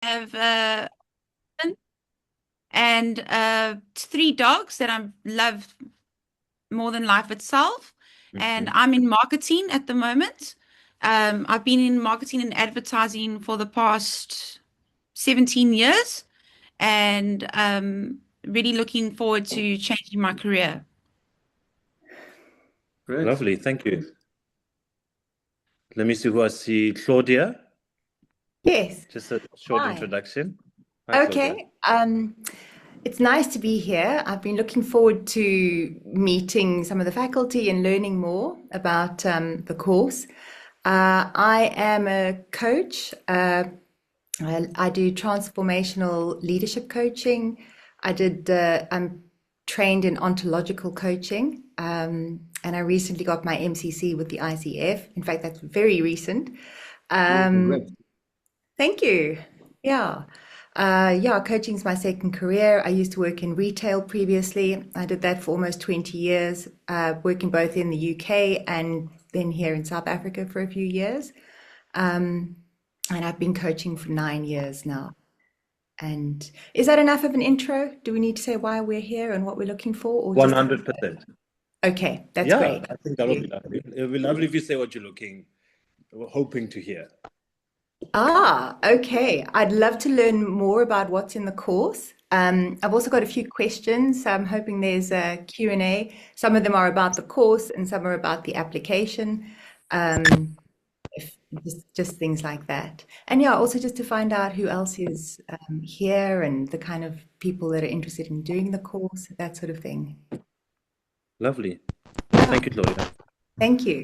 have and three dogs that I love more than life itself. And I'm in marketing at the moment. I've been in marketing and advertising for the past 17 years and really looking forward to changing my career. Great. Lovely. Thank you. Let me see who I see. Claudia. Yes. Just a short Hi. introduction. Hi, Okay. It's nice to be here. I've been looking forward to meeting some of the faculty and learning more about the course. I am a coach. I do transformational leadership coaching. I'm trained in ontological coaching, and I recently got my MCC with the ICF. In fact, that's very recent. Great. Thank you. Yeah. Coaching is my second career. I used to work in retail previously. I did that for almost 20 years, working both in the UK and then here in South Africa for a few years. And I've been coaching for 9 years now. And is that enough of an intro? Do we need to say why we're here and what we're looking for? Or 100%. Okay, that's Yeah, great. I think that would be lovely. It would be lovely if you say what you're hoping to hear. Okay. I'd love to learn more about what's in the course. I've also got a few questions. So I'm hoping there's a Q&A. Some of them are about the course and some are about the application. If just things like that. And yeah, also just to find out who else is here and the kind of people that are interested in doing the course, that sort of thing. Lovely. Thank you, Claudia. Thank you.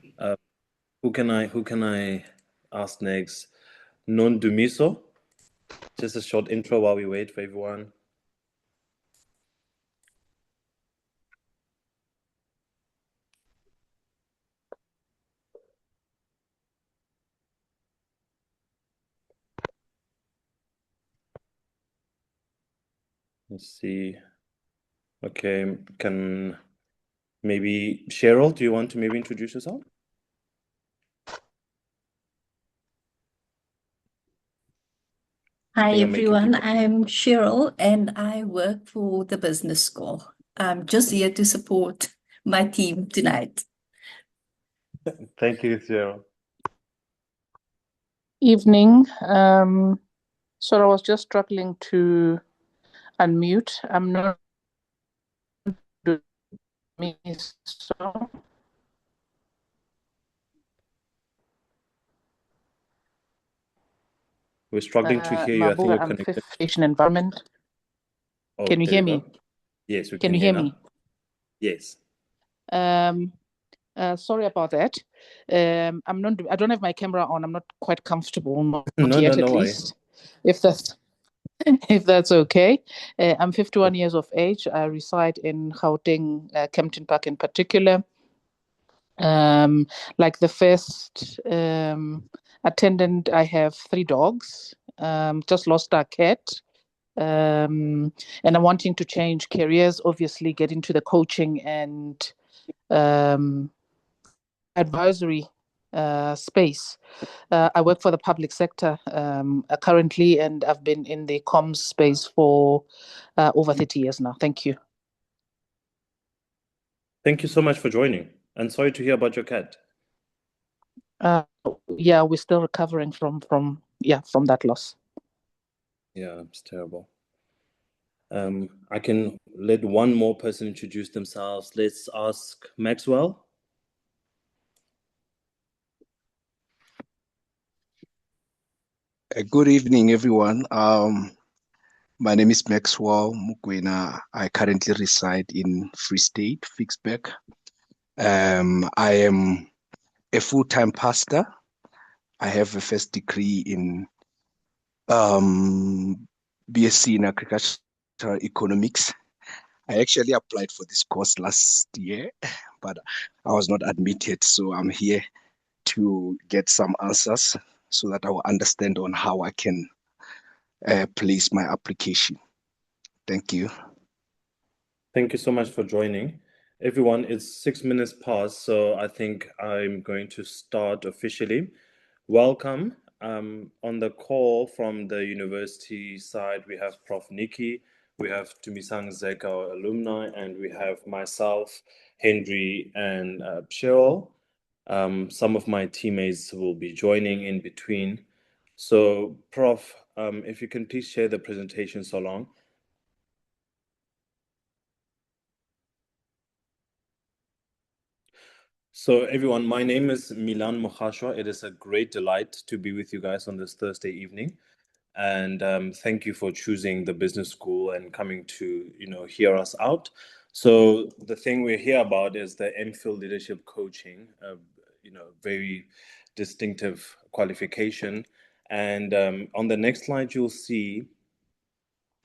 Who can I ask next? Non Dumiso. Just a short intro while we wait for everyone. Let's see. Okay, can maybe Cheryl, do you want to maybe introduce yourself? Hi everyone, I'm Cheryl and I work for the business school. I'm just here to support my team tonight. Thank you, Cheryl. Evening. So I was just struggling to unmute. I'm not doing so. We're struggling to hear you. I think you're I'm connected. fifth station environment. Oh, Can you hear me? Yes, we can you hear me? Yes. Sorry about that. I don't have my camera on. I'm not quite comfortable. Not No, yet, no at worry. least. If that's okay. I'm 51 years of age. I reside in Gauteng, Kempton Park in particular. Like the first attendant, I have 3 dogs. Just lost our cat. And I'm wanting to change careers, obviously get into the coaching and advisory space. I work for the public sector currently, and I've been in the comms space for over 30 years now. Thank you. Thank you so much for joining. And sorry to hear about your cat. Yeah, we're still recovering from that loss. Yeah, it's terrible. I can let one more person introduce themselves. Let's ask Maxwell. Good evening, everyone. My name is Maxwell Mukwena. I currently reside in Free State, Ficksburg. I am a full-time pastor. I have a first degree in BSc in agricultural economics. I actually applied for this course last year, but I was not admitted. So I'm here to get some answers so that I will understand on how I can place my application. Thank you. Thank you so much for joining. Everyone, it's 6 minutes past, so I think I'm going to start officially. Welcome. on the call from the university side, we have Prof Nicky, we have Tumisang Zeka, our alumni, and we have myself, Henry, and Cheryl. Some of my teammates will be joining in between. So, Prof, if you can please share the presentation so long. So everyone, my name is Milan Mokhashwa. It is a great delight to be with you guys on this Thursday evening. And thank you for choosing the business school and coming to, hear us out. So the thing we're here about is the MPhil Leadership Coaching, very distinctive qualification. And on the next slide, you'll see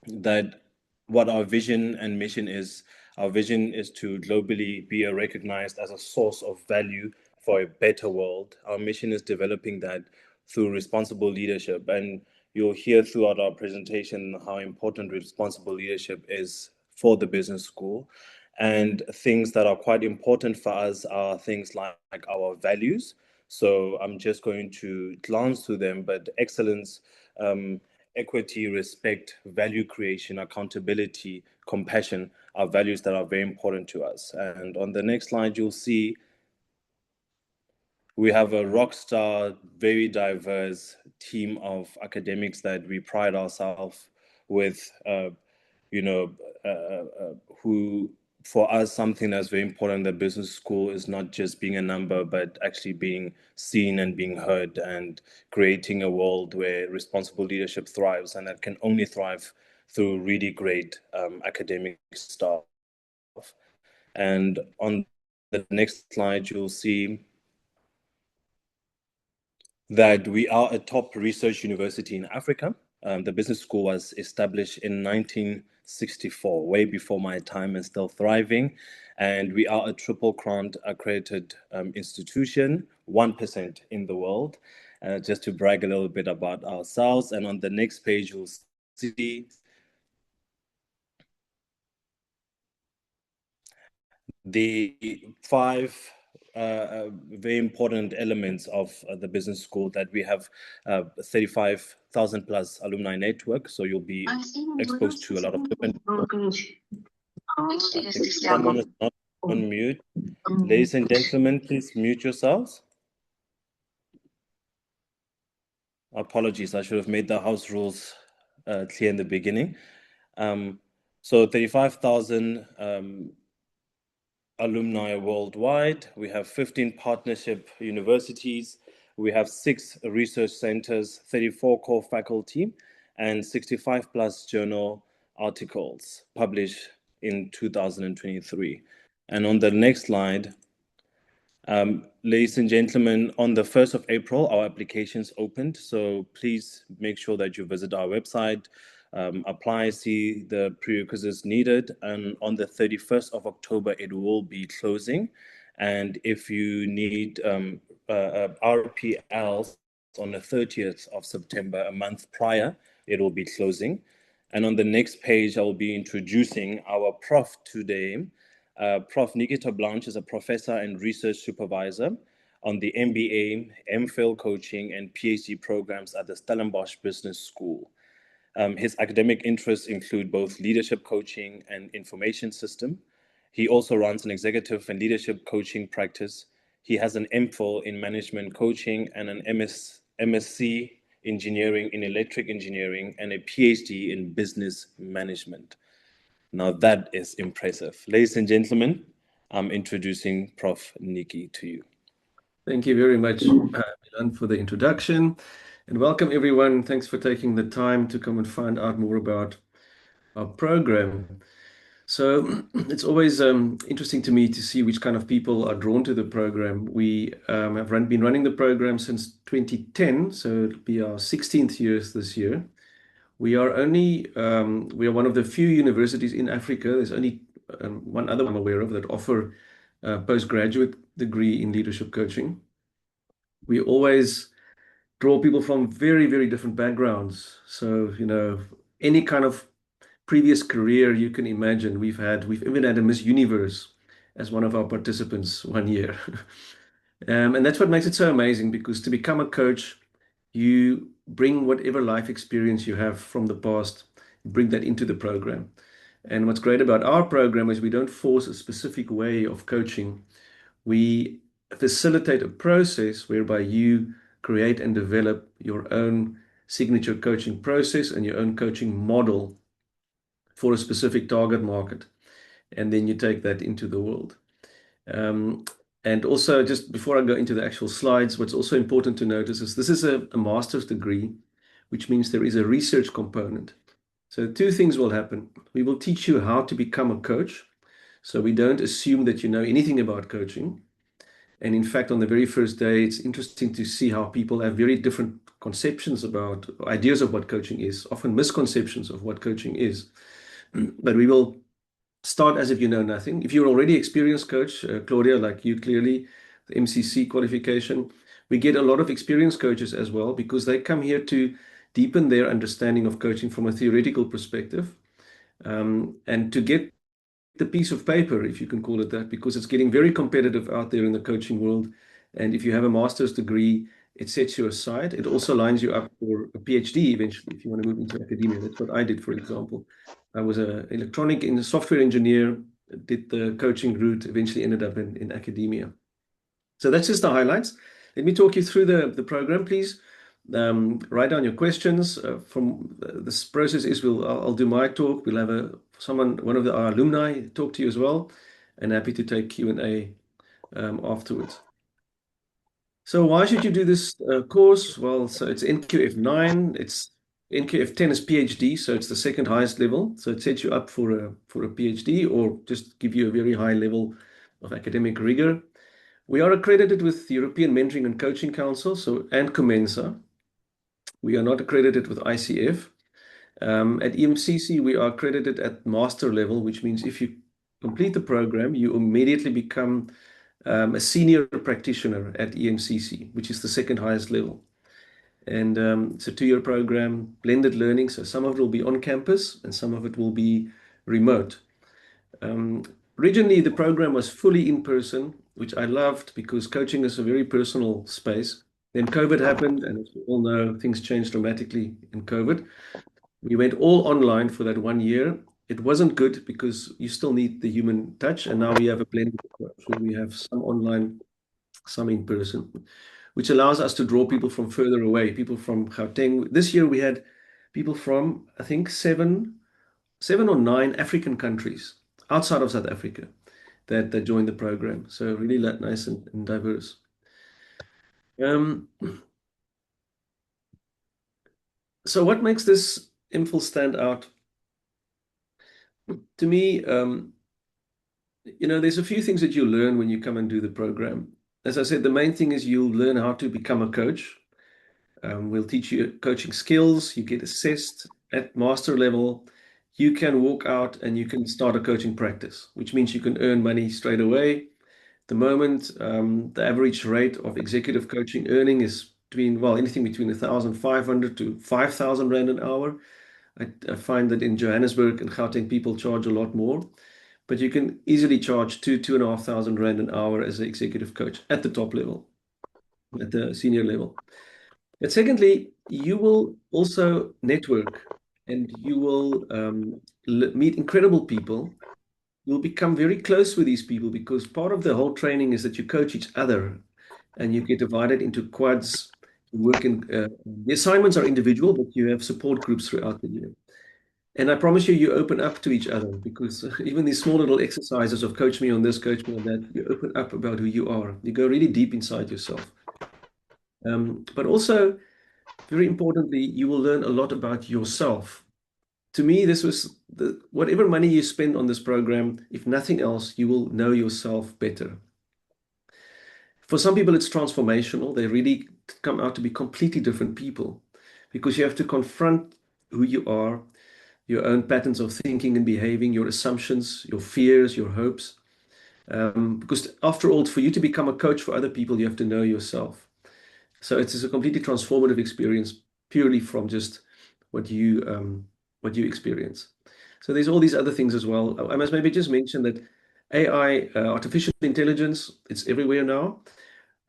that what our vision and mission is. Our vision is to globally be recognized as a source of value for a better world. Our mission is developing that through responsible leadership. And you'll hear throughout our presentation how important responsible leadership is for the business school. And things that are quite important for us are things like our values. So I'm just going to glance through them, but excellence, equity, respect, value creation, accountability, compassion are values that are very important to us. And on the next slide, you'll see we have a rock star, very diverse team of academics that we pride ourselves with, who, for us, something that's very important in the business school is not just being a number, but actually being seen and being heard and creating a world where responsible leadership thrives, and that can only thrive through really great academic staff. And on the next slide, you'll see that we are a top research university in Africa. The business school was established in 1964, way before my time, and still thriving. And we are a Triple Crown accredited institution, 1% in the world, just to brag a little bit about ourselves. And on the next page, you'll see the five very important elements of the business school. That we have 35,000 plus alumni network, so you'll be exposed to a lot of different. I think someone is not on mute. Ladies and gentlemen, please mute yourselves. Apologies, I should have made the house rules clear in the beginning. So 35,000 alumni worldwide. We have 15 partnership universities. We have 6 research centers, 34 core faculty, and 65 plus journal articles published in 2023. And on the next slide, ladies and gentlemen, on the 1st of April, our applications opened. So please make sure that you visit our website, apply, see the prerequisites needed. And on the 31st of October, it will be closing. And if you need RPLs on the 30th of September, a month prior, it will be closing. And on the next page, I will be introducing our prof today. Prof Nicky Terblanche is a professor and research supervisor on the MBA, MPhil coaching, and PhD programs at the Stellenbosch Business School. His academic interests include both leadership coaching and information system. He also runs an executive and leadership coaching practice. He has an MPhil in management coaching and an MSc engineering in electric engineering and a PhD in business management. Now that is impressive. Ladies and gentlemen, I'm introducing Prof Nicky to you. Thank you very much, Milan, for the introduction. And welcome, everyone. Thanks for taking the time to come and find out more about our program. So it's always interesting to me to see which kind of people are drawn to the program. We have been running the program since 2010, so it'll be our 16th year this year. We are one of the few universities in Africa. There's only one other I'm aware of that offer a postgraduate degree in leadership coaching. We always draw people from very, very different backgrounds. So, any kind of previous career you can imagine. We've even had a Miss Universe as one of our participants one year. And that's what makes it so amazing, because to become a coach, you bring whatever life experience you have from the past, bring that into the program. And what's great about our program is we don't force a specific way of coaching. We facilitate a process whereby you create and develop your own signature coaching process and your own coaching model for a specific target market. And then you take that into the world. And also, just before I go into the actual slides, what's also important to notice is this is a master's degree, which means there is a research component. So two things will happen. We will teach you how to become a coach. So we don't assume that you know anything about coaching. And in fact, on the very first day, it's interesting to see how people have very different conceptions about ideas of what coaching is, often misconceptions of what coaching is. But we will start as if you know nothing. If you're already experienced coach, Claudia, like you clearly, the MCC qualification, we get a lot of experienced coaches as well because they come here to deepen their understanding of coaching from a theoretical perspective, and to get the piece of paper, if you can call it that, because it's getting very competitive out there in the coaching world. And if you have a master's degree, it sets you aside. It also lines you up for a PhD eventually, if you want to move into academia. That's what I did, for example. I was an software engineer, did the coaching route, eventually ended up in academia. So that's just the highlights. Let me talk you through the program, please. Write down your questions. From this process is I'll do my talk. We'll have one of our alumni talk to you as well, and happy to take Q&A afterwards. So why should you do this course? Well, so it's NQF 9. It's NQF 10 is PhD, so it's the second highest level. So it sets you up for a PhD or just give you a very high level of academic rigor. We are accredited with the European Mentoring and Coaching Council, and Comensa. We are not accredited with ICF. At EMCC, we are accredited at master level, which means if you complete the program, you immediately become a senior practitioner at EMCC, which is the second highest level. And it's a 2-year program, blended learning. So some of it will be on campus and some of it will be remote. Originally, the program was fully in person, which I loved because coaching is a very personal space. Then COVID happened, and as we all know, things changed dramatically in COVID. We went all online for that 1 year. It wasn't good because you still need the human touch, and now we have a blended approach where we have some online, some in person, which allows us to draw people from further away, people from Gauteng. This year we had people from, I think, seven or 9 African countries outside of South Africa that joined the program. So really nice and diverse. So what makes this MPhil stand out? To me, there's a few things that you learn when you come and do the program. As I said, the main thing is you'll learn how to become a coach. We'll teach you coaching skills. You get assessed at master level. You can walk out and you can start a coaching practice, which means you can earn money straight away. At the moment, the average rate of executive coaching earning is anything between 1,500 to 5,000 Rand an hour. I find that in Johannesburg and Gauteng, people charge a lot more, but you can easily charge 2,500 Rand an hour as an executive coach at the top level, at the senior level. But secondly, you will also network and you will meet incredible people. You'll become very close with these people because part of the whole training is that you coach each other and you get divided into quads. The assignments are individual, but you have support groups throughout the year. And I promise you open up to each other because even these small little exercises of coach me on this, coach me on that, you open up about who you are. You go really deep inside yourself. But also, very importantly, you will learn a lot about yourself. To me, this was whatever money you spend on this program, if nothing else, you will know yourself better. For some people, it's transformational. They really come out to be completely different people because you have to confront who you are, your own patterns of thinking and behaving, your assumptions, your fears, your hopes. Because after all, for you to become a coach for other people, you have to know yourself. So it's a completely transformative experience purely from just what you experience. So there's all these other things as well. I must maybe just mention that AI, artificial intelligence, it's everywhere now.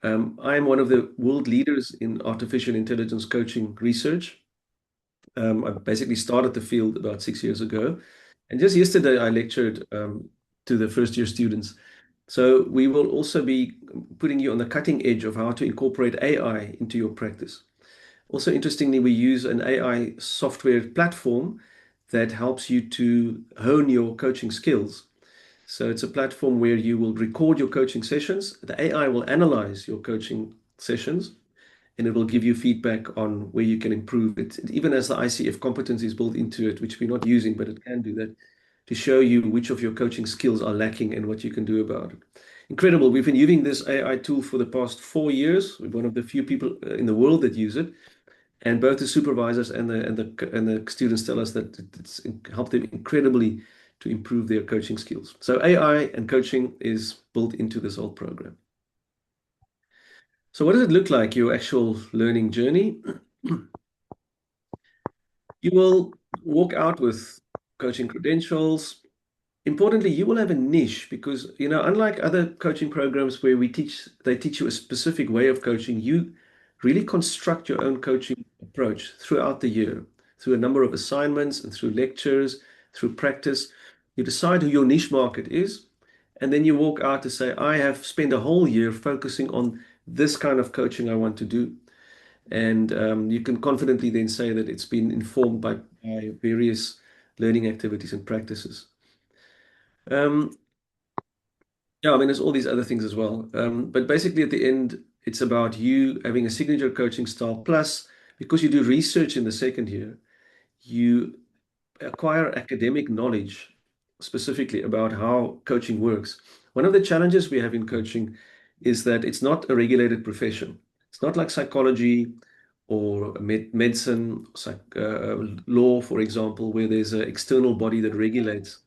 I am one of the world leaders in artificial intelligence coaching research. I basically started the field about 6 years ago. And just yesterday, I lectured to the first-year students. So we will also be putting you on the cutting edge of how to incorporate AI into your practice. Also, interestingly, we use an AI software platform that helps you to hone your coaching skills. So it's a platform where you will record your coaching sessions. The AI will analyze your coaching sessions, and it will give you feedback on where you can improve it. It even has the ICF competencies built into it, which we're not using, but it can do that to show you which of your coaching skills are lacking and what you can do about it. Incredible. We've been using this AI tool for the past 4 years. We're one of the few people in the world that use it. And both the supervisors and the students tell us that it's helped them incredibly to improve their coaching skills. So AI and coaching is built into this whole program. So what does it look like, your actual learning journey? You will walk out with coaching credentials. Importantly, you will have a niche because, unlike other coaching programs where they teach you a specific way of coaching, you really construct your own coaching approach throughout the year, through a number of assignments and through lectures, through practice. You decide who your niche market is, and then you walk out to say, I have spent a whole year focusing on this kind of coaching I want to do. And you can confidently then say that it's been informed by various learning activities and practices. Yeah, I mean, there's all these other things as well. But basically, at the end, it's about you having a signature coaching style. Plus, because you do research in the second year, you acquire academic knowledge specifically about how coaching works. One of the challenges we have in coaching is that it's not a regulated profession. It's not like psychology or medicine, law, for example, where there's an external body that regulates,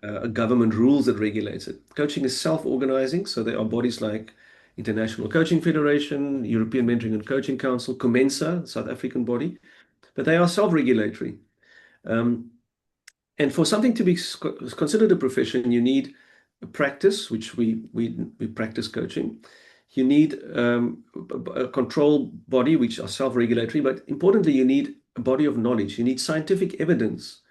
a government rules that regulates it. Coaching is self-organizing, so there are bodies like International Coaching Federation, European Mentoring and Coaching Council, Comensa, South African body, but they are self-regulatory. And for something to be considered a profession, you need a practice, which we practice coaching. You need a control body, which are self-regulatory, but importantly, you need a body of knowledge. You need scientific evidence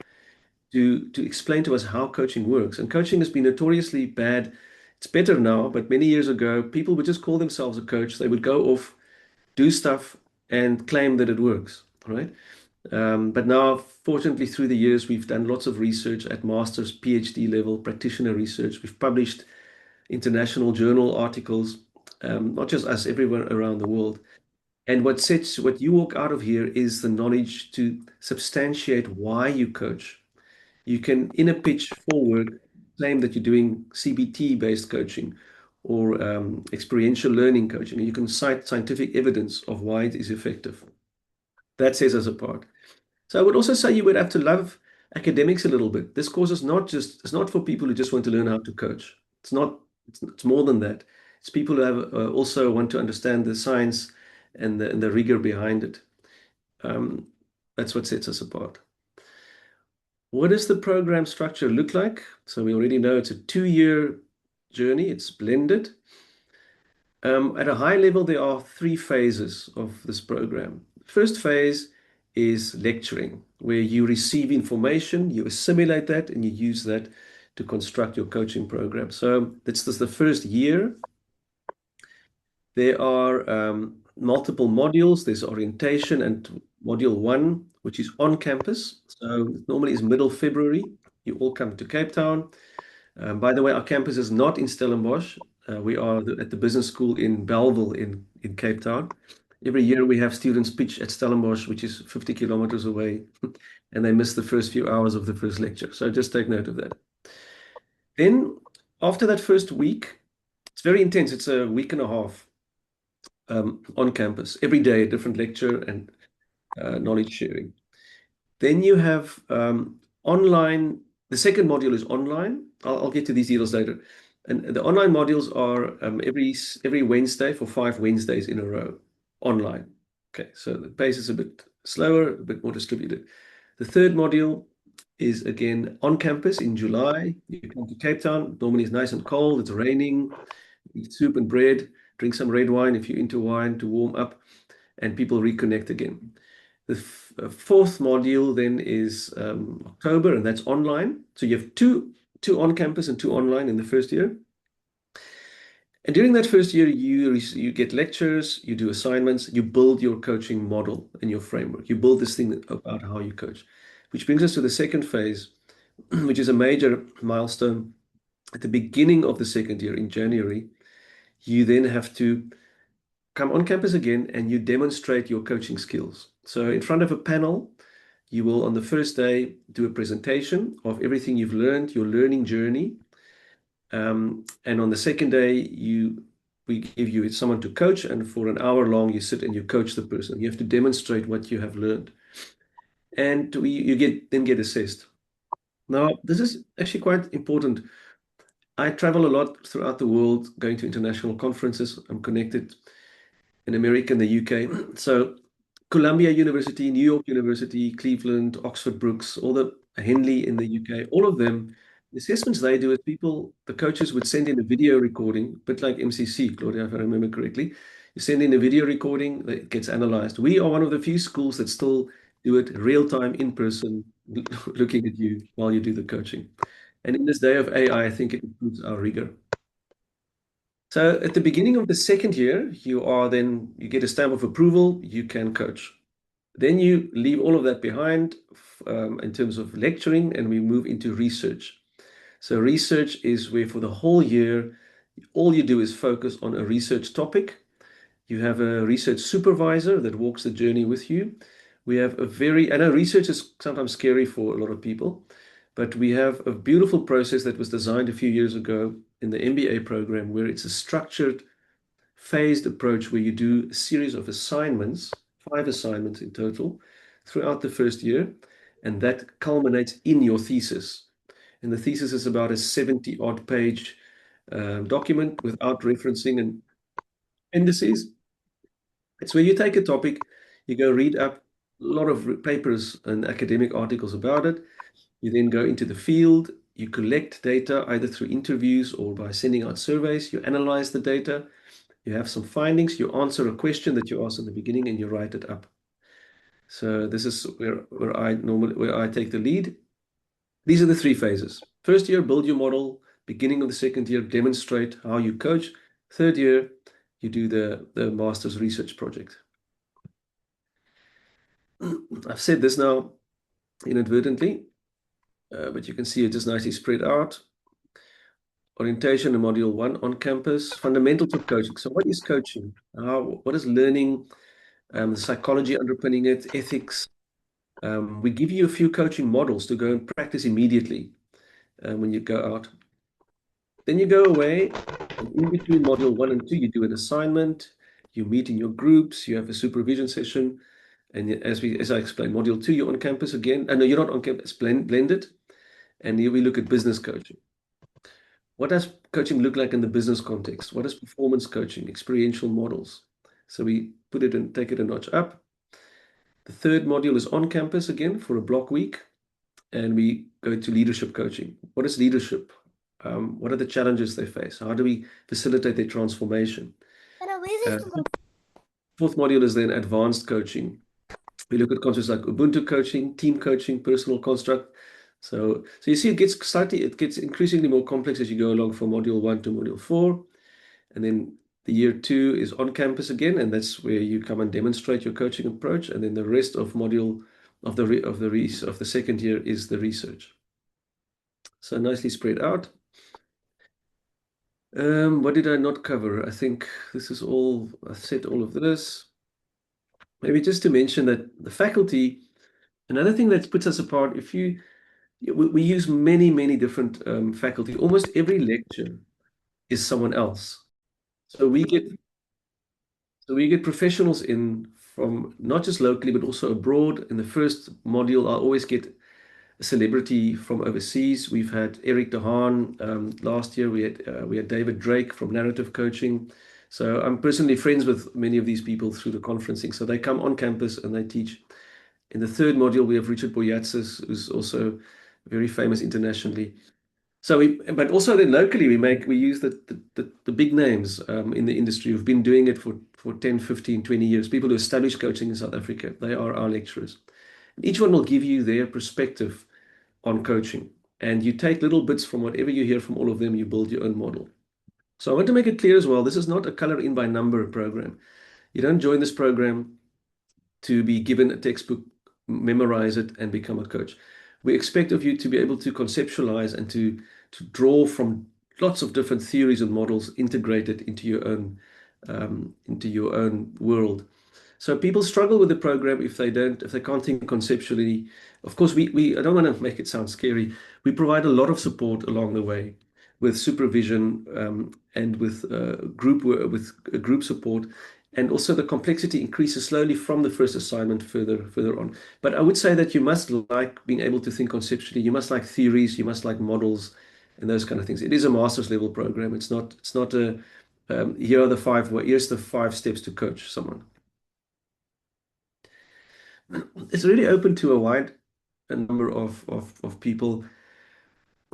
to explain to us how coaching works. And coaching has been notoriously bad. It's better now, but many years ago, people would just call themselves a coach. They would go off, do stuff, and claim that it works, right? But now, fortunately, through the years, we've done lots of research at master's, PhD level, practitioner research. We've published international journal articles, not just us, everyone around the world. And what you walk out of here is the knowledge to substantiate why you coach. You can, in a pitch forward, claim that you're doing CBT-based coaching or experiential learning coaching. You can cite scientific evidence of why it is effective. That sets us apart. So I would also say you would have to love academics a little bit. This course is it's not for people who just want to learn how to coach. It's more than that. It's people who have also want to understand the science and the rigor behind it. That's what sets us apart. What does the program structure look like? So we already know it's a 2-year journey. It's blended. At a high level, there are 3 phases of this program. First phase is lecturing, where you receive information, you assimilate that, and you use that to construct your coaching program. So that's the first year. There are multiple modules. There's orientation and module 1, which is on campus. So normally is middle February. You all come to Cape Town. By the way, our campus is not in Stellenbosch. We are at the business school in Bellville in Cape Town. Every year we have students pitch at Stellenbosch, which is 50 kilometers away, and they miss the first few hours of the first lecture. So just take note of that. Then after that first week, it's very intense. It's a week and a half on campus, every day, a different lecture and knowledge sharing. Then you have online. The second module is online. I'll get to these details later. And the online modules are every Wednesday for 5 Wednesdays in a row, online. Okay, so the pace is a bit slower, a bit more distributed. The third module is again on campus in July. You come to Cape Town. Normally it's nice and cold. It's raining. You eat soup and bread. drink some red wine if you're into wine to warm up, and people reconnect again. The fourth module then is October, and that's online. So you have two on campus and two online in the first year. And during that first year, you get lectures, you do assignments, you build your coaching model and your framework. You build this thing about how you coach, which brings us to the second phase, which is a major milestone. At the beginning of the second year in January, you then have to come on campus again and you demonstrate your coaching skills. So in front of a panel, you will on the first day do a presentation of everything you've learned, your learning journey. And on the second day, we give you someone to coach, and for an hour long, you sit and you coach the person. You have to demonstrate what you have learned. And you then get assessed. Now, this is actually quite important. I travel a lot throughout the world, going to international conferences. I'm connected in America and the UK. So Columbia University, New York University, Cleveland, Oxford Brookes, all the Henley in the UK, all of them, the assessments they do is the coaches would send in a video recording, a bit like MCC, Claudia, if I remember correctly. You send in a video recording that gets analyzed. We are one of the few schools that still do it real time, in person, looking at you while you do the coaching. And in this day of AI, I think it improves our rigor. So at the beginning of the second year, you get a stamp of approval, you can coach. Then you leave all of that behind in terms of lecturing, and we move into research. So research is where for the whole year, all you do is focus on a research topic. You have a research supervisor that walks the journey with you. We have I know research is sometimes scary for a lot of people, but we have a beautiful process that was designed a few years ago in the MBA program, where it's a structured, phased approach where you do a series of assignments, 5 assignments in total, throughout the first year, and that culminates in your thesis. And the thesis is about a 70-odd page document without referencing and indices. It's where you take a topic, you go read up a lot of papers and academic articles about it. You then go into the field, you collect data either through interviews or by sending out surveys, you analyze the data, you have some findings, you answer a question that you asked in the beginning, and you write it up. So this is where I take the lead. These are the 3 phases. First year, build your model. Beginning of the second year, demonstrate how you coach. Third year, you do the master's research project. I've said this now inadvertently, but you can see it just nicely spread out. Orientation in module 1 on campus, fundamentals of coaching. So what is coaching? What is learning? The psychology underpinning it, ethics. We give you a few coaching models to go and practice immediately when you go out. Then you go away, and in between module 1 and 2, you do an assignment, you meet in your groups, you have a supervision session, and as I explained, module 2, you're on campus again. No, you're not on campus, blended, and here we look at business coaching. What does coaching look like in the business context? What is performance coaching, experiential models? So we put it and take it a notch up. The third module is on campus again for a block week, and we go to leadership coaching. What is leadership? What are the challenges they face? How do we facilitate their transformation? Fourth module is then advanced coaching. We look at concepts like Ubuntu coaching, team coaching, personal construct. So you see it gets increasingly more complex as you go along from module 1 to module 4. And then the year 2 is on campus again, and that's where you come and demonstrate your coaching approach. And then the rest of the second year is the research. So nicely spread out. What did I not cover? I think this is all, I've said all of this. Maybe just to mention that the faculty, another thing that puts us apart, we use many different faculty. Almost every lecture is someone else. So we get professionals in from not just locally, but also abroad. In the first module, I'll always get a celebrity from overseas. We've had Eric De Haan. Last year, we had David Drake from Narrative Coaching. So I'm personally friends with many of these people through the conferencing. So they come on campus and they teach. In the third module, we have Richard Boyatsis, who's also very famous internationally. But also then locally, we use the big names in the industry who've been doing it for 10, 15, 20 years. People who established coaching in South Africa, they are our lecturers. Each one will give you their perspective on coaching. And you take little bits from whatever you hear from all of them, you build your own model. So I want to make it clear as well, this is not a color in by number program. You don't join this program to be given a textbook, memorize it, and become a coach. We expect of you to be able to conceptualize and to draw from lots of different theories and models integrated into your own world. So people struggle with the program if they can't think conceptually. Of course, I don't want to make it sound scary. We provide a lot of support along the way with supervision and with group support. And also the complexity increases slowly from the first assignment further on. But I would say that you must like being able to think conceptually. You must like theories. You must like models and those kind of things. It is a master's level program. It's not a here's the 5 steps to coach someone. It's really open to a wide number of people.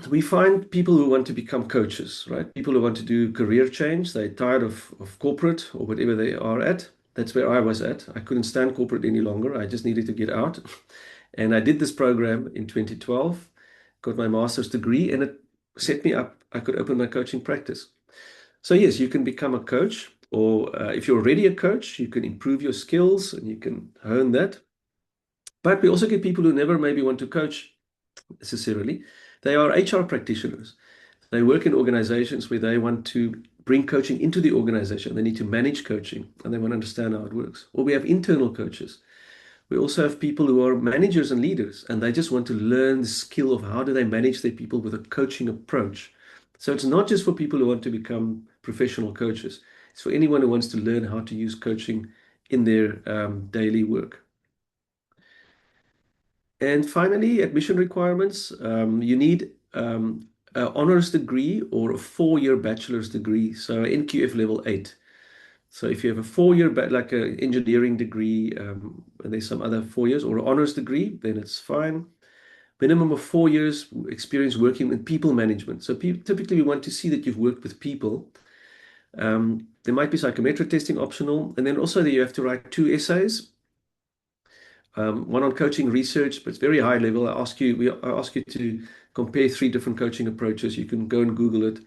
We find people who want to become coaches, right? People who want to do career change. They're tired of corporate or whatever they are at. That's where I was at. I couldn't stand corporate any longer. I just needed to get out. And I did this program in 2012, got my master's degree, and it set me up. I could open my coaching practice. So yes, you can become a coach, or if you're already a coach, you can improve your skills and you can hone that. But we also get people who never maybe want to coach necessarily. They are HR practitioners. They work in organizations where they want to bring coaching into the organization. They need to manage coaching and they want to understand how it works. Or we have internal coaches. We also have people who are managers and leaders, and they just want to learn the skill of how do they manage their people with a coaching approach. So it's not just for people who want to become professional coaches. It's for anyone who wants to learn how to use coaching in their daily work. And finally, admission requirements. You need an honors degree or a 4-year bachelor's degree, so NQF level 8. So if you have a 4-year, like an engineering degree, and there's some other 4 years, or an honors degree, then it's fine. Minimum of 4 years experience working in people management. So typically we want to see that you've worked with people. There might be psychometric testing optional, and then also you have to write 2 essays. One on coaching research, but it's very high level. I ask you to compare 3 different coaching approaches. You can go and Google it,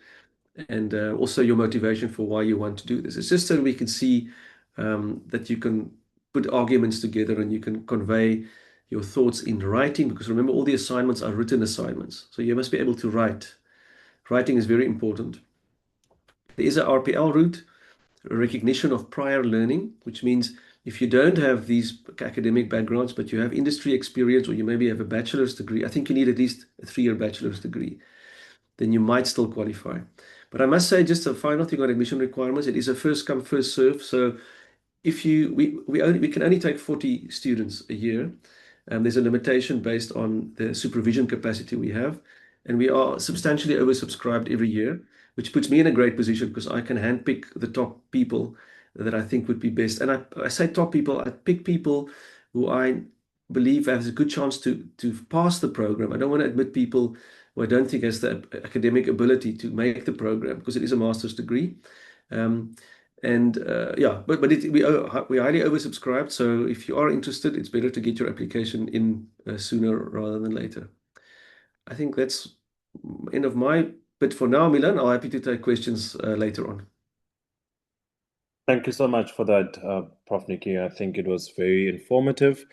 and also your motivation for why you want to do this. It's just so we can see that you can put arguments together and you can convey your thoughts in writing, because remember, all the assignments are written assignments. So you must be able to write. Writing is very important. There is a RPL route, recognition of prior learning, which means if you don't have these academic backgrounds, but you have industry experience, or you maybe have a bachelor's degree, I think you need at least a 3-year bachelor's degree, then you might still qualify. But I must say, just a final thing on admission requirements, it is a first come, first serve. So if we can only take 40 students a year. There's a limitation based on the supervision capacity we have, and we are substantially oversubscribed every year, which puts me in a great position because I can handpick the top people that I think would be best. And I say top people, I pick people who I believe have a good chance to pass the program. I don't want to admit people who I don't think has the academic ability to make the program, because it is a master's degree. Yeah, but we're highly oversubscribed. So if you are interested, it's better to get your application in sooner rather than later. I think that's end of my bit for now, Milan. I'm happy to take questions later on. Thank you so much for that, Prof Nicky. I think it was very informative.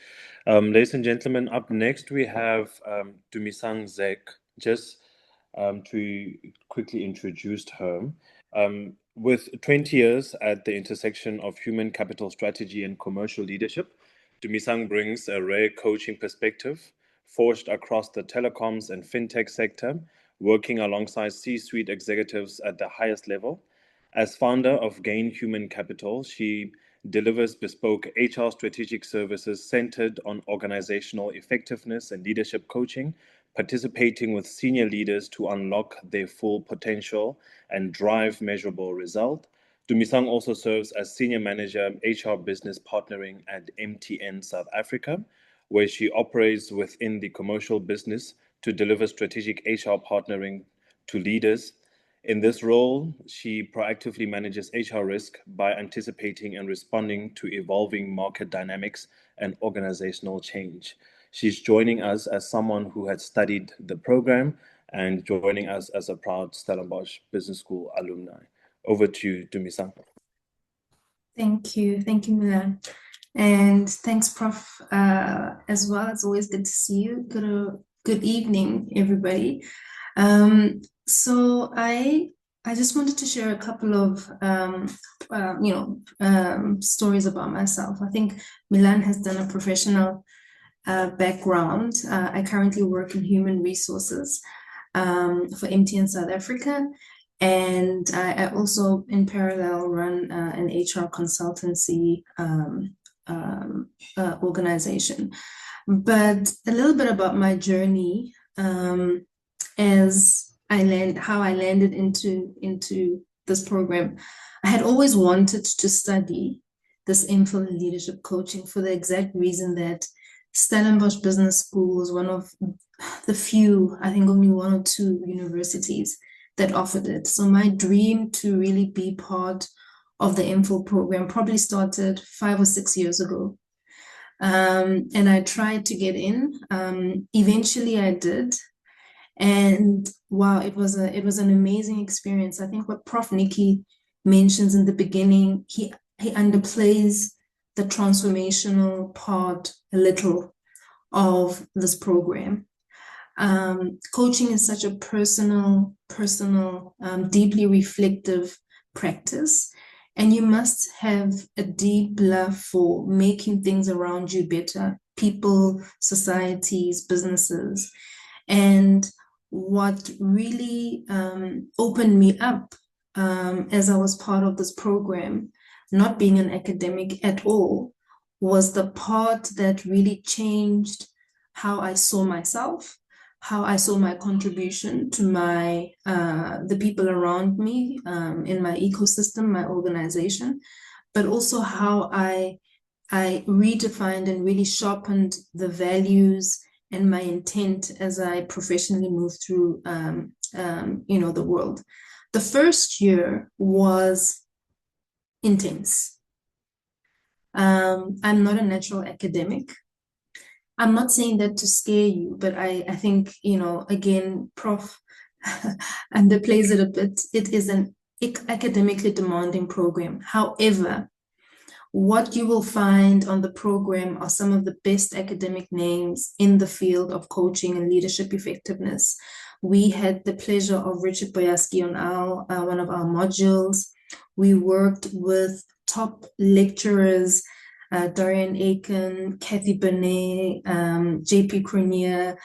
Ladies and gentlemen, up next we have Dumisang Zek. Just to quickly introduce her. With 20 years at the intersection of human capital strategy and commercial leadership, Dumisang brings a rare coaching perspective forged across the telecoms and fintech sector, working alongside C-suite executives at the highest level. As founder of Gain Human Capital, she delivers bespoke HR strategic services centered on organizational effectiveness and leadership coaching, participating with senior leaders to unlock their full potential and drive measurable result. Dumisang also serves as Senior Manager, HR Business Partnering at MTN South Africa, where she operates within the commercial business to deliver strategic HR partnering to leaders. In this role, she proactively manages HR risk by anticipating and responding to evolving market dynamics and organizational change. She's joining us as someone who had studied the program and joining us as a proud Stellenbosch Business School alumni. Over to you, Dumisang. Thank you, Milan. And thanks, Prof, as well. It's always good to see you. Good evening, everybody. So I just wanted to share a couple of stories about myself. I think Milan has done a professional background. I currently work in human resources for MTN South Africa. And I also, in parallel, run an HR consultancy organization. But a little bit about my journey as how I landed into this program. I had always wanted to study this MPhil Leadership Coaching for the exact reason that Stellenbosch Business School was one of the few, I think only one or two universities that offered it. So my dream to really be part of the MPhil program probably started 5 or 6 years ago. And I tried to get in. Eventually I did. And wow, it was an amazing experience. I think what Prof Nicky mentions in the beginning, he underplays the transformational part a little of this program. Coaching is such a personal, deeply reflective practice, and you must have a deep love for making things around you better, people, societies, businesses. And what really opened me up as I was part of this program, not being an academic at all, was the part that really changed how I saw myself, how I saw my contribution to the people around me in my ecosystem, my organization, but also how I redefined and really sharpened the values and my intent as I professionally moved through the world. The first year was intense. I'm not a natural academic. I'm not saying that to scare you, but I think, again, Prof underplays it a bit. It is an academically demanding program. However, what you will find on the program are some of the best academic names in the field of coaching and leadership effectiveness. We had the pleasure of Richard Boyaski on one of our modules. We worked with top lecturers, Dorian Aiken, Kathy Benet, JP Cronier,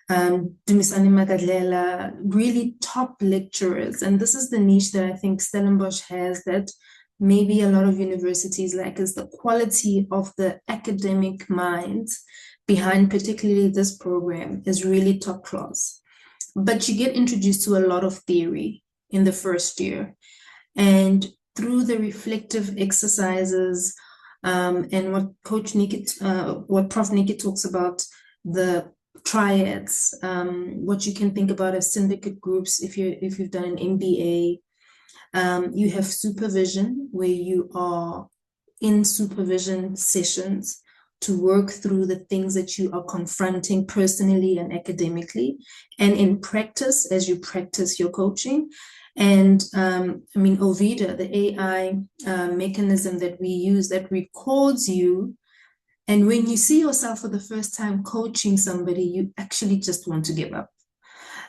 Dumisani Magadlela, really top lecturers. And this is the niche that I think Stellenbosch has that maybe a lot of universities lack, is the quality of the academic minds behind particularly this program is really top class. But you get introduced to a lot of theory in the first year. And through the reflective exercises and what what Prof Nicky talks about, the triads, what you can think about as syndicate groups if you've done an MBA. You have supervision, where you are in supervision sessions to work through the things that you are confronting personally and academically, and in practice as you practice your coaching. And Ovida, the AI mechanism that we use that records you. And when you see yourself for the first time coaching somebody, you actually just want to give up.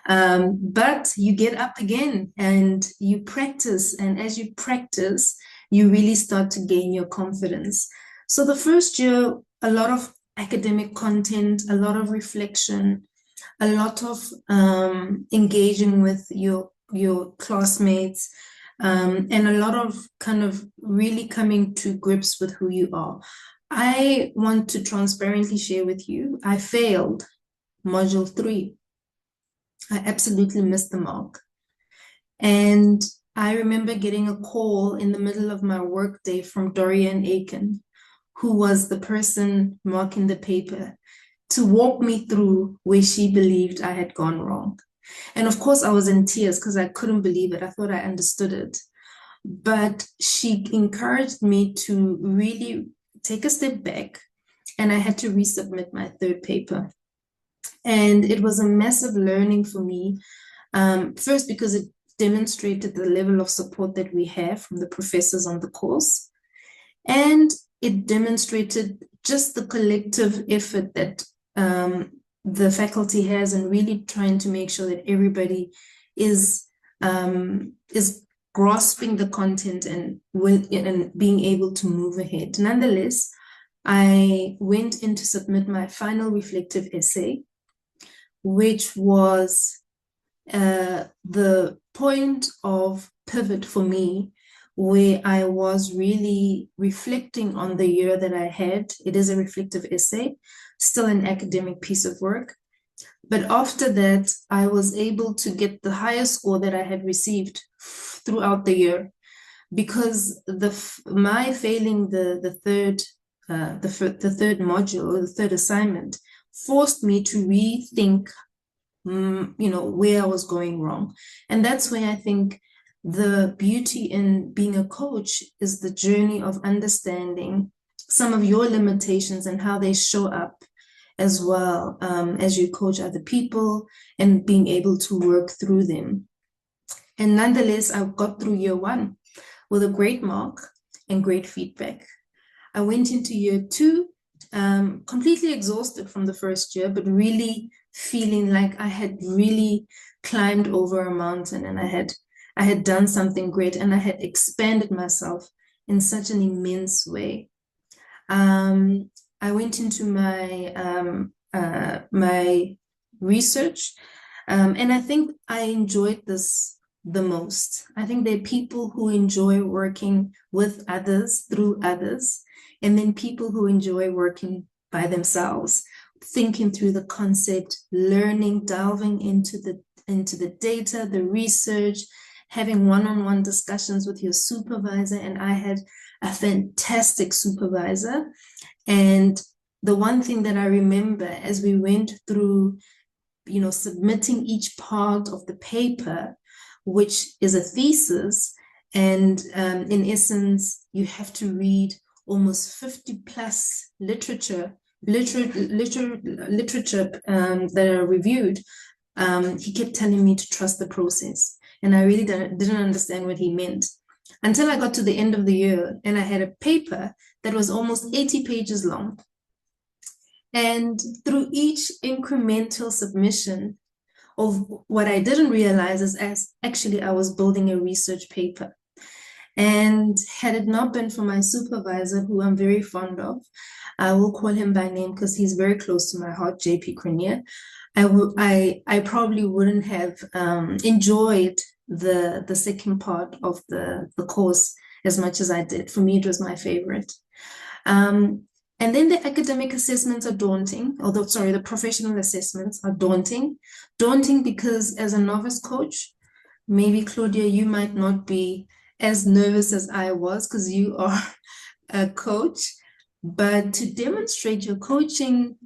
But you get up again and you practice. And as you practice, you really start to gain your confidence. So the first year, a lot of academic content, a lot of reflection, a lot of engaging with your classmates, and a lot of kind of really coming to grips with who you are. I want to transparently share with you, I failed module 3. I absolutely missed the mark. And I remember getting a call in the middle of my workday from Dorian Aiken, who was the person marking the paper, to walk me through where she believed I had gone wrong. And of course, I was in tears because I couldn't believe it. I thought I understood it. But she encouraged me to really take a step back, and I had to resubmit my third paper. And it was a massive learning for me. First, because it demonstrated the level of support that we have from the professors on the course. And it demonstrated just the collective effort that the faculty has in really trying to make sure that everybody is grasping the content and being able to move ahead. Nonetheless, I went in to submit my final reflective essay, which was the point of pivot for me, where I was really reflecting on the year that I had. It is a reflective essay, still an academic piece of work. But after that, I was able to get the highest score that I had received throughout the year, because my failing the third module, or the third assignment, forced me to rethink where I was going wrong. And that's where I think the beauty in being a coach is the journey of understanding some of your limitations and how they show up, as well as you coach other people, and being able to work through them. And nonetheless, I got through year one with a great mark and great feedback. I went into year two completely exhausted from the first year, but really feeling like I had really climbed over a mountain, and I had done something great, and I had expanded myself in such an immense way. I went into my research, and I think I enjoyed this the most. I think there are people who enjoy working with others, through others, and then people who enjoy working by themselves, thinking through the concept, learning, delving into the data, the research, having one-on-one discussions with your supervisor. And I had a fantastic supervisor. And the one thing that I remember as we went through, submitting each part of the paper, which is a thesis, and in essence, you have to read almost 50 plus literature that are reviewed. He kept telling me to trust the process, and I really didn't understand what he meant until I got to the end of the year, and I had a paper that was almost 80 pages long. And through each incremental submission of what I didn't realize is actually I was building a research paper. And had it not been for my supervisor, who I'm very fond of, I will call him by name because he's very close to my heart, JP Crenier, I probably wouldn't have enjoyed the second part of the course as much as I did. For me, it was my favorite. And then the academic assessments are daunting, the professional assessments are daunting because as a novice coach, maybe Claudia, you might not be as nervous as I was because you are a coach, but to demonstrate your coaching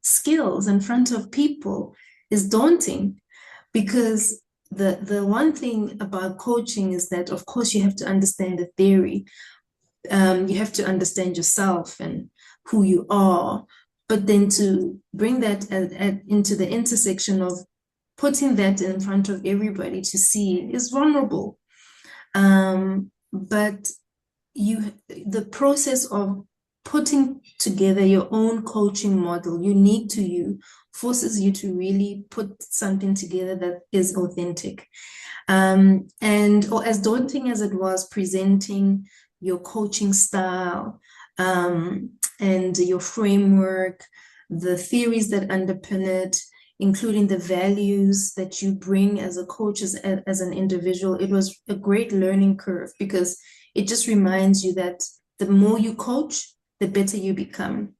skills in front of people is daunting, because the one thing about coaching is that, of course, you have to understand the theory. You have to understand yourself and who you are, but then to bring that into the intersection of putting that in front of everybody to see is vulnerable. But the process of putting together your own coaching model, unique to you, forces you to really put something together that is authentic. And as daunting as it was presenting your coaching style and your framework, the theories that underpin it, including the values that you bring as a coach, as an individual, it was a great learning curve, because it just reminds you that the more you coach, the better you become.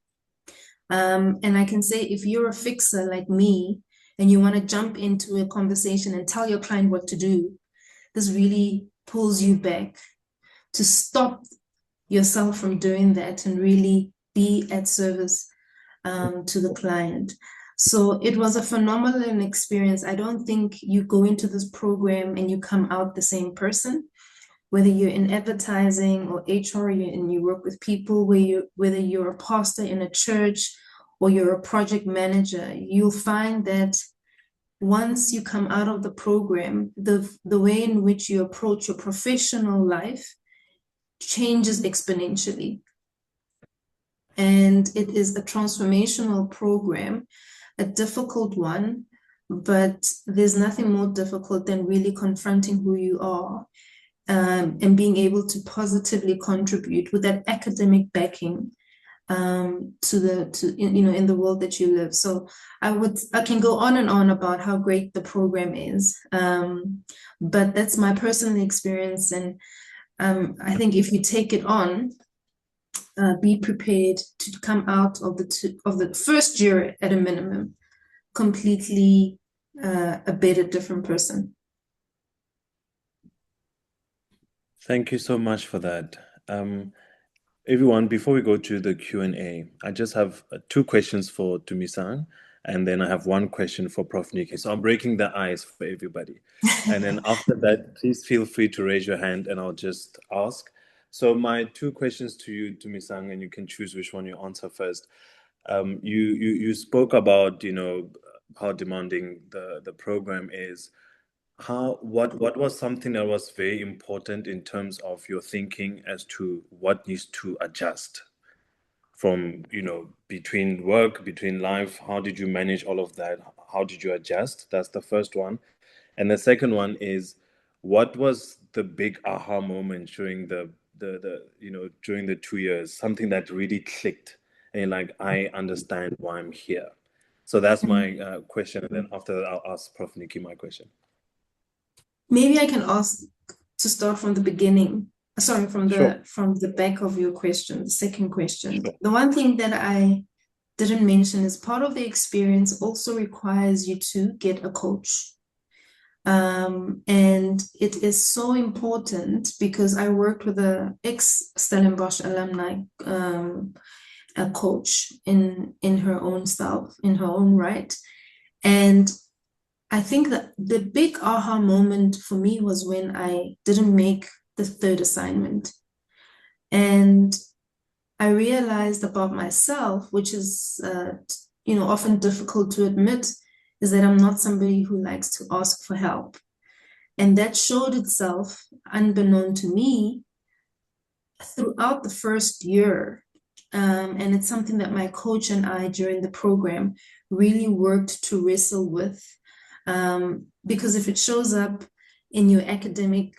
And I can say, if you're a fixer like me and you want to jump into a conversation and tell your client what to do, this really pulls you back to stop yourself from doing that and really be at service to the client. So it was a phenomenal experience. I don't think you go into this program and you come out the same person. Whether you're in advertising or HR, and you work with people, whether you're a pastor in a church or you're a project manager, you'll find that once you come out of the program, the way in which you approach your professional life changes exponentially. And it is a transformational program, a difficult one, but there's nothing more difficult than really confronting who you are, and being able to positively contribute with that academic backing in the world that you live. So I can go on and on about how great the program is, but that's my personal experience. And I think if you take it on, be prepared to come out of the first year at a minimum completely a better, different person. Thank you so much for that. Everyone, before we go to the Q&A, I just have 2 questions for Tumisang, and then I have 1 question for Prof Nicky. So I'm breaking the ice for everybody. And then after that, please feel free to raise your hand and I'll just ask. So my 2 questions to you, Tumisang, and you can choose which one you answer first. You spoke about, how demanding the program is. What was something that was very important in terms of your thinking as to what needs to adjust from, between work, between life? How did you manage all of that? How did you adjust? That's the first one. And the second one is, what was the big aha moment during during the 2 years, something that really clicked and you're like, I understand why I'm here. So that's my question. And then after that, I'll ask Prof Nicky my question. Maybe I can ask to start from the beginning. Sorry, from the back of your question, the second question. Sure. The one thing that I didn't mention is part of the experience also requires you to get a coach. And it is so important because I worked with an ex-Stellenbosch alumni a coach in her own self, in her own right. And I think that the big aha moment for me was when I didn't make the 3rd assignment. And I realized about myself, which is, often difficult to admit, is that I'm not somebody who likes to ask for help. And that showed itself, unbeknown to me, throughout the first year. And it's something that my coach and I during the program really worked to wrestle with. Because if it shows up in your academic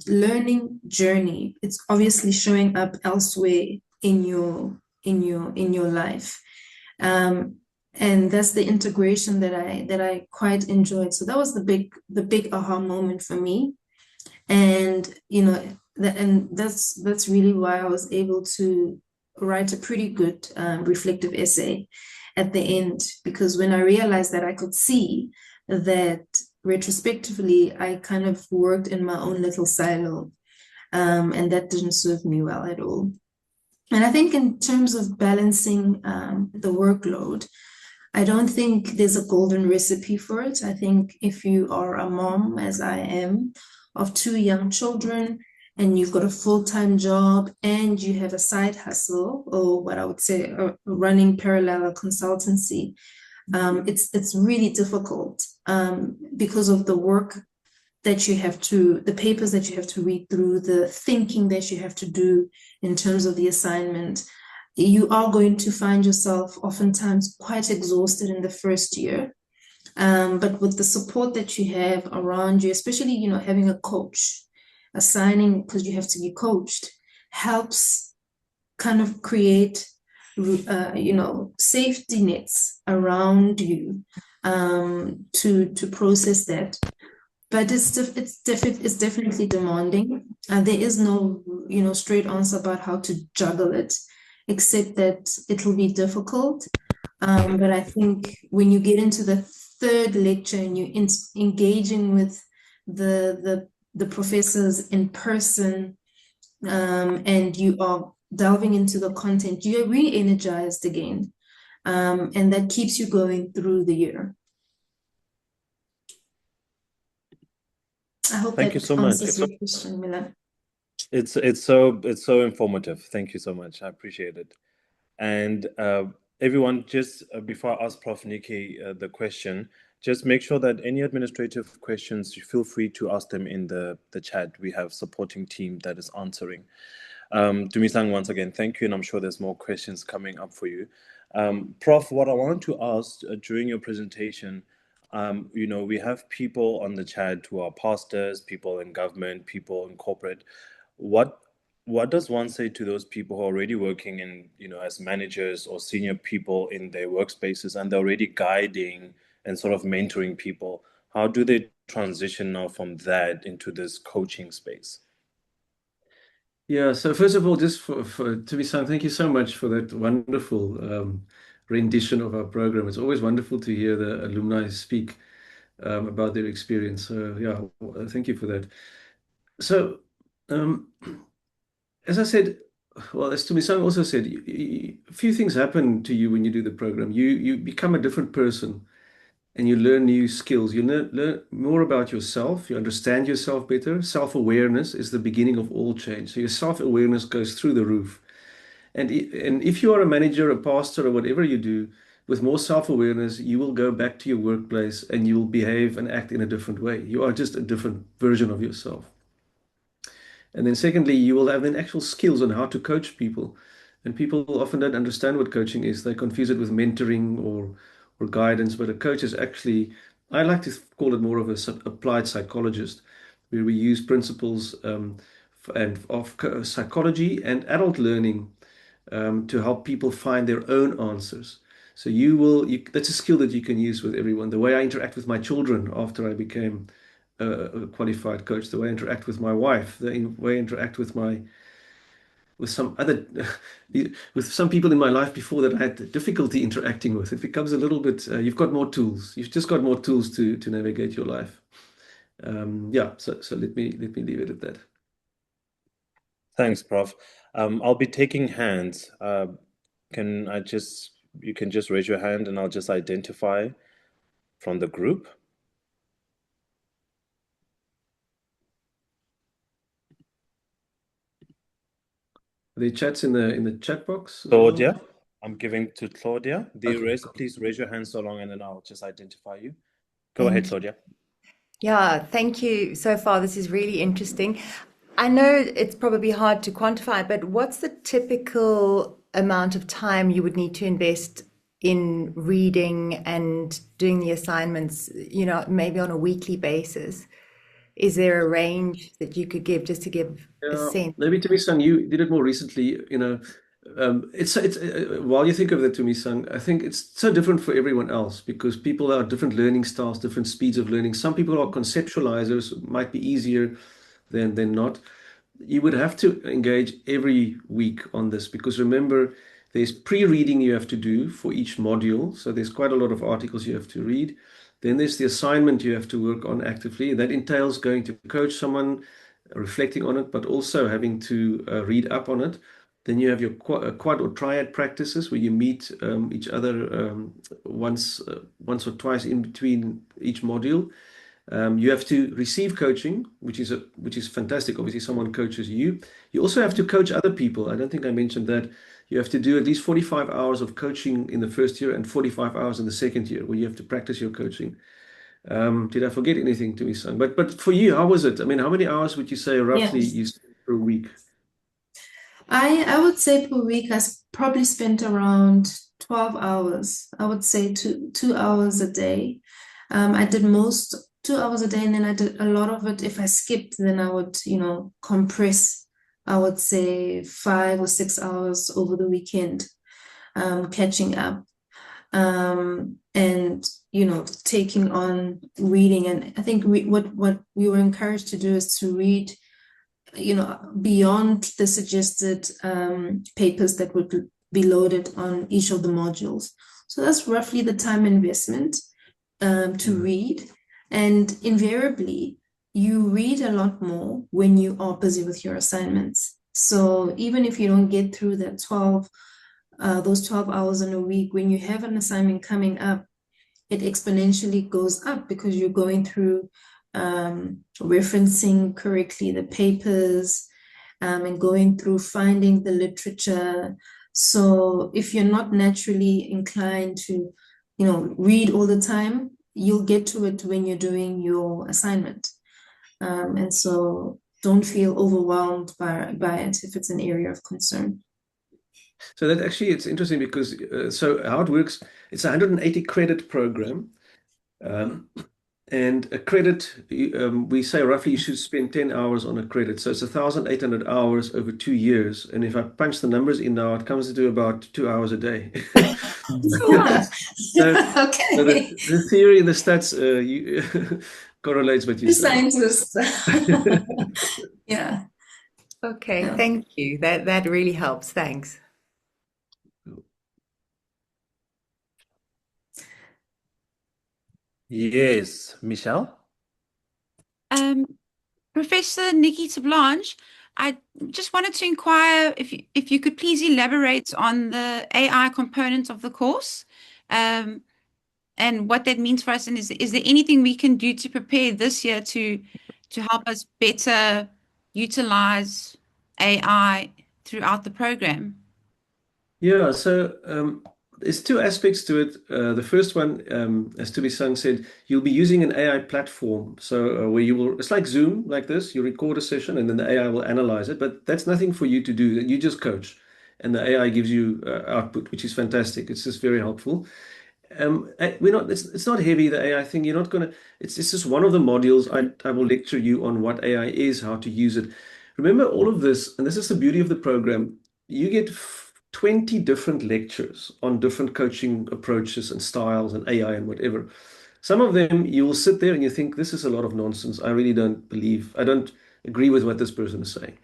learning journey, it's obviously showing up elsewhere in your life. And that's the integration that I quite enjoyed. So that was the big aha moment for me. And that's really why I was able to write a pretty good reflective essay at the end, because when I realized that I could see that retrospectively I kind of worked in my own little silo, and that didn't serve me well at all. And I think in terms of balancing the workload, I don't think there's a golden recipe for it. I think if you are a mom, as I am, of 2 young children, and you've got a full-time job and you have a side hustle, or what I would say a running parallel consultancy, it's really difficult because of the work that you have to, the papers that you have to read through, the thinking that you have to do in terms of the assignment. You are going to find yourself oftentimes quite exhausted in the first year. But with the support that you have around you, especially, having a coach, assigning, because you have to be coached, helps kind of create, safety nets around you to process that. But it's definitely demanding. There is no, straight answer about how to juggle it, except that it'll be difficult. But I think when you get into the 3rd lecture and you're engaging with the professors in person, and you are delving into the content, you're re-energized again. And that keeps you going through the year. I hope Thank you that so much. answers your question, Milan. It's so informative. Thank you so much. I appreciate it. And everyone, just before I ask Prof Nicky the question, just make sure that any administrative questions, you feel free to ask them in the chat. We have supporting team that is answering. Dumisang, once again, thank you, and I'm sure there's more questions coming up for you. Prof, what I wanted to ask during your presentation, we have people on the chat who are pastors, people in government, people in corporate. What does one say to those people who are already working in, as managers or senior people in their workspaces, and they're already guiding and sort of mentoring people? How do they transition now from that into this coaching space? Yeah, so first of all, just for Tumi-san, thank you so much for that wonderful rendition of our program. It's always wonderful to hear the alumni speak about their experience. So yeah, thank you for that. So as I said, well, as Tumi-san also said, a few things happen to you when you do the program. You become a different person, and you learn new skills. You learn more about yourself. You understand yourself better. Self-awareness is the beginning of all change. So your self-awareness goes through the roof. And if you are a manager, a pastor, or whatever you do, with more self-awareness, you will go back to your workplace and you will behave and act in a different way. You are just a different version of yourself. And then secondly, you will have then actual skills on how to coach people. And people often don't understand what coaching is. They confuse it with mentoring or guidance. But a coach is actually, I like to call it more of a applied psychologist, where we use principles of psychology and adult learning to help people find their own answers. So that's a skill that you can use with everyone. The way I interact with my children after I became a qualified coach, the way I interact with my wife, the way I interact with some people in my life before that I had difficulty interacting with. It becomes a little bit, you've got more tools. You've just got more tools to navigate your life. So let me leave it at that. Thanks, Prof. I'll be taking hands. You can just raise your hand and I'll just identify from the group. The chats in the chat box. Claudia, I'm giving to Claudia. Please raise your hand so long, and then I'll just identify you. Go ahead, Claudia. Yeah, thank you so far. This is really interesting. I know it's probably hard to quantify, but what's the typical amount of time you would need to invest in reading and doing the assignments, maybe on a weekly basis? Is there a range that you could give just to give a sense? Maybe Tumi-san, you did it more recently. It's while you think of that, Tumi-san, I think it's so different for everyone else because people are different learning styles, different speeds of learning. Some people are conceptualizers, might be easier than not. You would have to engage every week on this because remember, there's pre-reading you have to do for each module. So there's quite a lot of articles you have to read. Then there's the assignment you have to work on actively. That entails going to coach someone, reflecting on it, but also having to read up on it. Then you have your quad or triad practices where you meet each other once or twice in between each module. You have to receive coaching, which is fantastic. Obviously, someone coaches you. You also have to coach other people. I don't think I mentioned that. You have to do at least 45 hours of coaching in the first year and 45 hours in the second year where you have to practice your coaching. Did I forget anything, Tumi-san? But for you, how was it? I mean, how many hours would you say roughly you spend per week? I would say per week I probably spent around 12 hours. I would say 2 hours a day. I did 2 hours a day, and then I did a lot of it. If I skipped, then I would, compress, I would say 5 or 6 hours over the weekend, catching up. And taking on reading. And I think what we were encouraged to do is to read, beyond the suggested papers that would be loaded on each of the modules. So that's roughly the time investment to read. And invariably, you read a lot more when you are busy with your assignments. So even if you don't get through that 12 those 12 hours in a week, when you have an assignment coming up, it exponentially goes up because you're going through referencing correctly the papers, and going through finding the literature. So if you're not naturally inclined to, read all the time, you'll get to it when you're doing your assignment. And so don't feel overwhelmed by it if it's an area of concern. So that actually, it's interesting because so how it works, it's a 180 credit program. And a credit, we say roughly you should spend 10 hours on a credit. So it's 1,800 hours over 2 years. And if I punch the numbers in now, it comes to about 2 hours a day. So, Okay. so the theory, the stats correlates what you say. Scientists. Yeah. Okay, Yeah. thank you. That really helps. Thanks. Yes, Michelle? Professor Nicky Terblanche, I just wanted to inquire if you could please elaborate on the AI component of the course, and what that means for us, and is there anything we can do to prepare this year to help us better utilize AI throughout the program? Yeah, so there's two aspects to it. The first one, as Tubisang said, you'll be using an AI platform. So where you will, it's like Zoom, like this, you record a session and then the AI will analyze it, but that's nothing for you to do. You just coach and the AI gives you output, which is fantastic. It's just very helpful. We're not, it's not heavy, the AI thing. You're not gonna, it's just one of the modules. I will lecture you on what AI is, how to use it. Remember all of this, and this is the beauty of the program. You get 20 different lectures on different coaching approaches and styles and AI and whatever. Some of them you will sit there and you think, this is a lot of nonsense. I really I don't agree with what this person is saying.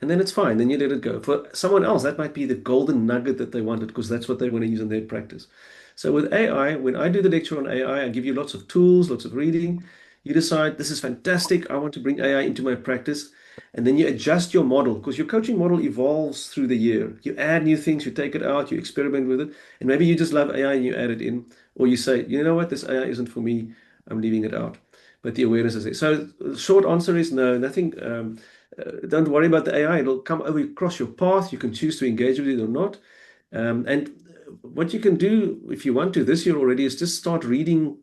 And then it's fine, then you let it go. For someone else, that might be the golden nugget that they wanted because that's what they want to use in their practice. So with AI, when I do the lecture on AI, I give you lots of tools, lots of reading. You decide, this is fantastic. I want to bring AI into my practice. And then you adjust your model because your coaching model evolves through the year. You add new things, you take it out, you experiment with it. And maybe you just love AI and you add it in. Or you say, you know what, this AI isn't for me. I'm leaving it out. But the awareness is there. So the short answer is no, nothing. Don't worry about the AI. It'll come over across your path. You can choose to engage with it or not. And what you can do if you want to this year already is just start reading.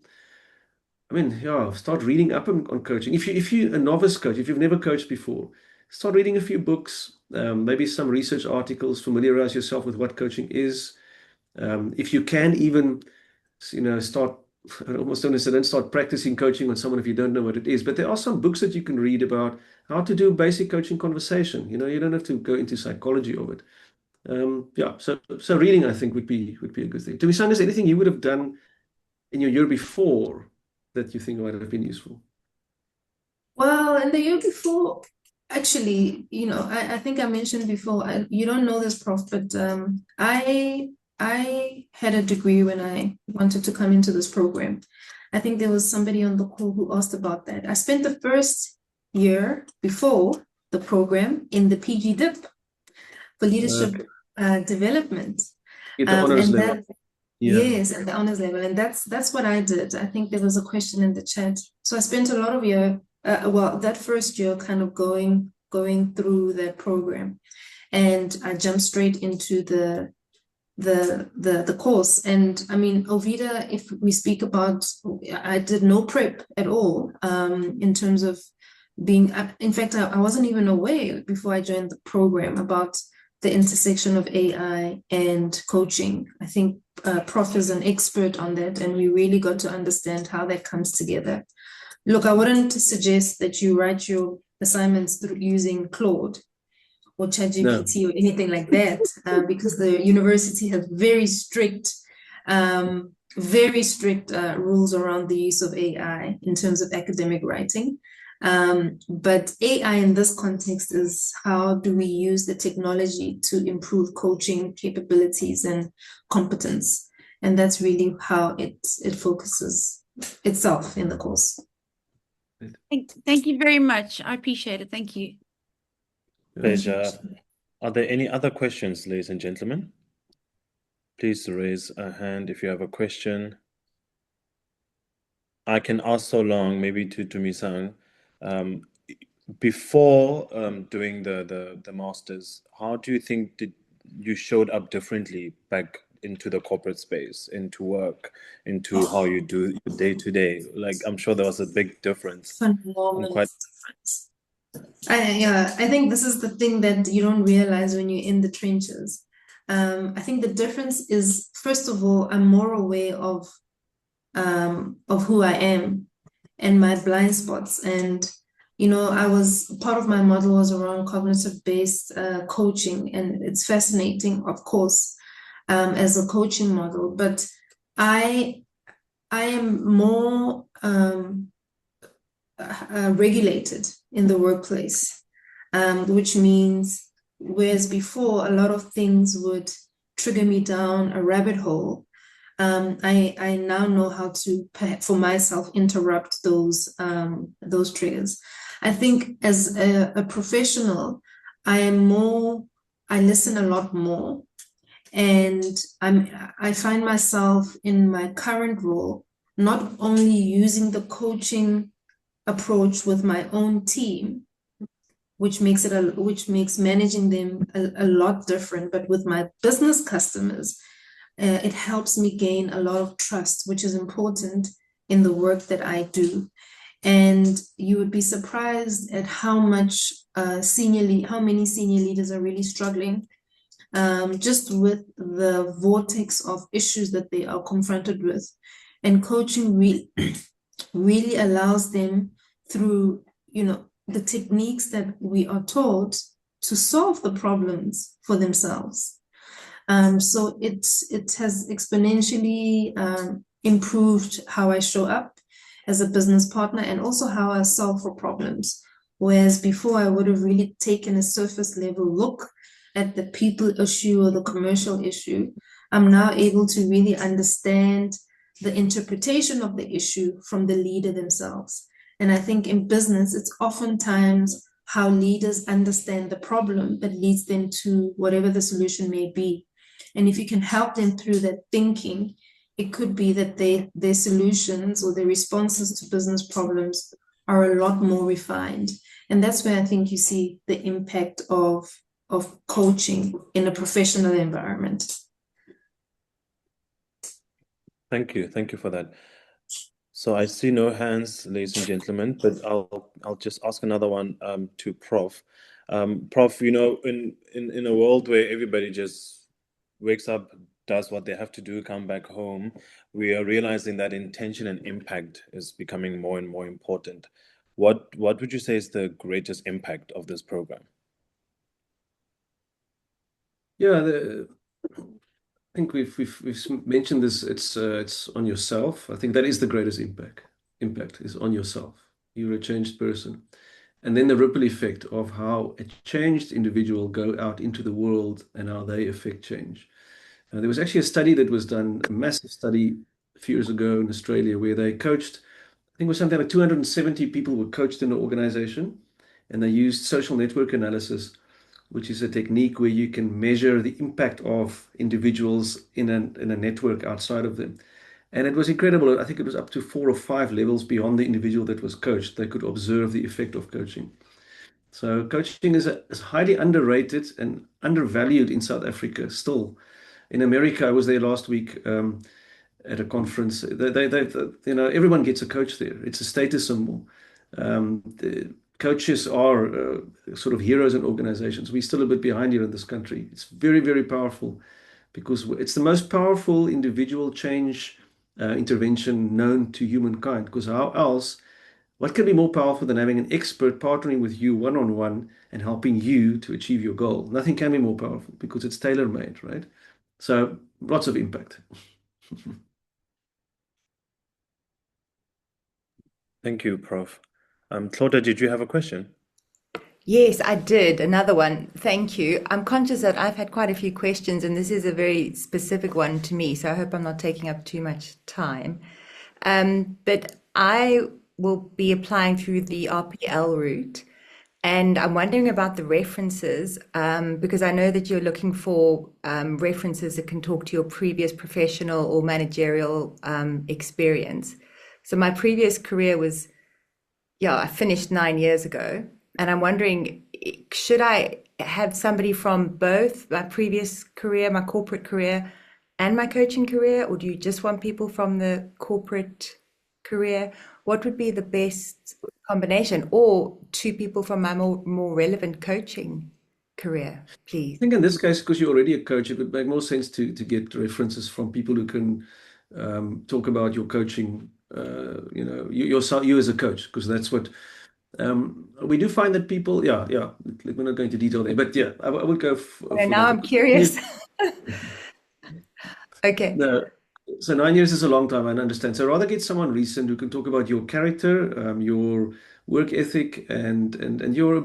Start reading up on coaching. If you're a novice coach, if you've never coached before, start reading a few books, maybe some research articles, familiarize yourself with what coaching is. If you can even, start, I almost don't say, don't start practicing coaching on someone if you don't know what it is. But there are some books that you can read about how to do basic coaching conversation. You don't have to go into psychology of it. So reading, I think, would be a good thing. To be honest, anything you would have done in your year before that you think might have been useful? Well, in the year before, actually, I think I mentioned before, you don't know this, Prof, but I had a degree when I wanted to come into this program. I think there was somebody on the call who asked about that. I spent the first year before the program in the PG DIP for leadership development. Get the honors level. Yes, at the honors level. And that's what I did. I think there was a question in the chat. So I spent a lot of that first year kind of going through that program. And I jumped straight into the course. And I mean, Ovida, if we speak about, I did no prep at all in terms of being, in fact, I wasn't even aware before I joined the program about the intersection of AI and coaching. I think Prof is an expert on that, and we really got to understand how that comes together. Look, I wouldn't suggest that you write your assignments through using Claude or ChatGPT or anything like that, because the university has very strict rules around the use of AI in terms of academic writing. But AI in this context is how do we use the technology to improve coaching capabilities and competence? And that's really how it focuses itself in the course. Thank you very much. I appreciate it. Thank you. Pleasure. Are there any other questions, ladies and gentlemen? Please raise a hand if you have a question. I can ask so long, maybe to Misang. Before doing the masters, how do you think did you showed up differently back into the corporate space, into work, into how you do your day to day? Like, I'm sure there was a big difference. Phenomenal difference. I think this is the thing that you don't realize when you're in the trenches. I think the difference is, first of all, I'm more aware of who I am and my blind spots. And I was part of my model was around cognitive-based coaching, and it's fascinating, of course, as a coaching model. But I am more regulated in the workplace, which means whereas before a lot of things would trigger me down a rabbit hole, I now know how to, for myself, interrupt those triggers. I think as a professional, I listen a lot more, and I find myself in my current role not only using the coaching approach with my own team, which makes managing them a lot different, but with my business customers, it helps me gain a lot of trust, which is important in the work that I do. And you would be surprised at how many senior leaders are really struggling just with the vortex of issues that they are confronted with. And coaching really allows them through, the techniques that we are taught to solve the problems for themselves. So it has exponentially improved how I show up as a business partner, and also how I solve for problems. Whereas before I would have really taken a surface level look at the people issue or the commercial issue, I'm now able to really understand the interpretation of the issue from the leader themselves. And I think in business, it's oftentimes how leaders understand the problem that leads them to whatever the solution may be. And if you can help them through that thinking, it could be that their solutions or their responses to business problems are a lot more refined. And that's where I think you see the impact of coaching in a professional environment. Thank you for that. So I see no hands, ladies and gentlemen, but I'll just ask another one to Prof. Prof, in a world where everybody just wakes up, does what they have to do, come back home, we are realizing that intention and impact is becoming more and more important. What would you say is the greatest impact of this program? Yeah, I think we've mentioned this. It's on yourself. I think that is the greatest impact. Impact is on yourself. You're a changed person, and then the ripple effect of how a changed individual go out into the world and how they affect change. There was actually a study that was done, a massive study a few years ago in Australia, where they coached, I think it was something like 270 people were coached in the organization, and they used social network analysis, which is a technique where you can measure the impact of individuals in a network outside of them. And it was incredible. I think it was up to 4 or 5 levels beyond the individual that was coached. They could observe the effect of coaching. So coaching is highly underrated and undervalued in South Africa still. In America, I was there last week at a conference. Everyone gets a coach there. It's a status symbol. The coaches are sort of heroes in organizations. We're still a bit behind here in this country. It's very, very powerful because it's the most powerful individual change intervention known to humankind. Because how else, what can be more powerful than having an expert partnering with you one-on-one and helping you to achieve your goal? Nothing can be more powerful because it's tailor-made, right? So lots of impact. Thank you, Prof. Claudia, did you have a question? Yes, I did. Another one. Thank you. I'm conscious that I've had quite a few questions, and this is a very specific one to me, so I hope I'm not taking up too much time. But I will be applying through the RPL route, And I'm wondering about the references, because I know that you're looking for references that can talk to your previous professional or managerial experience. So my previous career was, I finished 9 years ago. And I'm wondering, should I have somebody from both my previous career, my corporate career, and my coaching career, or do you just want people from the corporate career? What would be the best combination, or two people from my more relevant coaching career, please? I think in this case, because you're already a coach, it would make more sense to get references from people who can talk about your coaching, you as a coach, because that's what we do find that people, we're not going into detail there, but yeah, I would go for now that. I'm curious. Okay. No, so 9 years is a long time, I understand. So rather get someone recent who can talk about your character, your work ethic, and your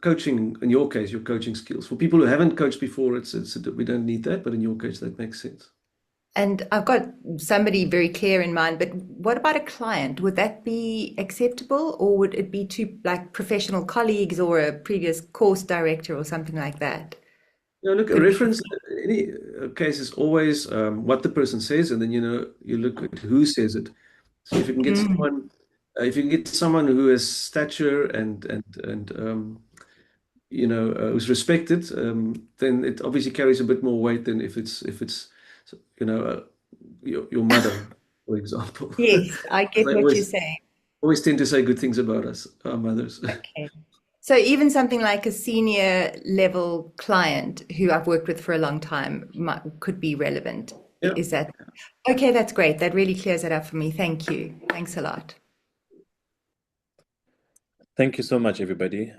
coaching. In your case, your coaching skills. For people who haven't coached before, we don't need that, but in your case, that makes sense. And I've got somebody very clear in mind, but what about a client? Would that be acceptable, or would it be two like professional colleagues or a previous course director or something like that? No, look, a reference in any case is always what the person says, and then you look at who says it. So if you can get someone who has stature and who's respected, then it obviously carries a bit more weight than if it's your mother, for example. Yes, I get They what you're saying. always tend to say good things about us, our mothers. Okay. So even something like a senior level client who I've worked with for a long time could be relevant. Yeah. Is that okay? That's great. That really clears it up for me. Thank you. Thanks a lot. Thank you so much, everybody.